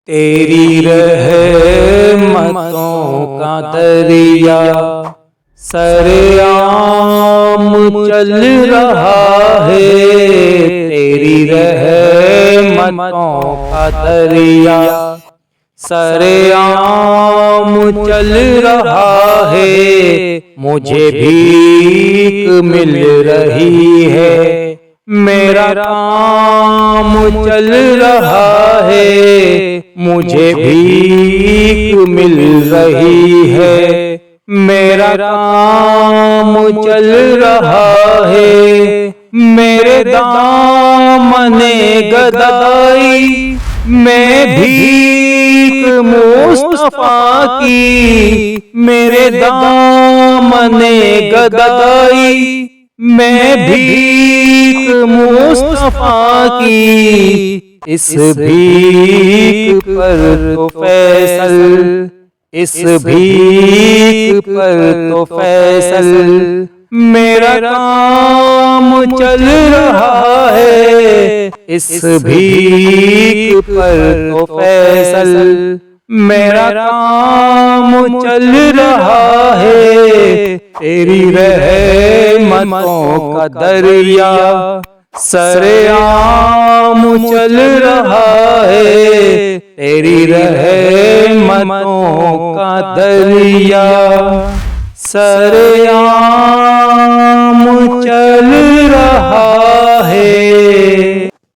तेरी रहमतों का दरिया सरेआम चल रहा है। तेरी रहमतों का दरिया सरेआम चल रहा है। मुझे भीख मिल रही है, मेरा काम चल रहा है। मुझे भीख मिल रही है, मेरा काम चल रहा है। मेरे दामने गदाई मैं भीख मुस्तफा की। मेरे दामने गदाई मैं भीख मुस्तफा की। इस भीख पर तो फैसल, इस भीख पर तो फैसल मेरा काम चल रहा है। इस भीख पर तो फैसल मेरा काम चल रहा है। तेरी रहमतों का दरिया सरेआम चल रहा है। तेरी रहमतों का दरिया सरेआम चल रहा है।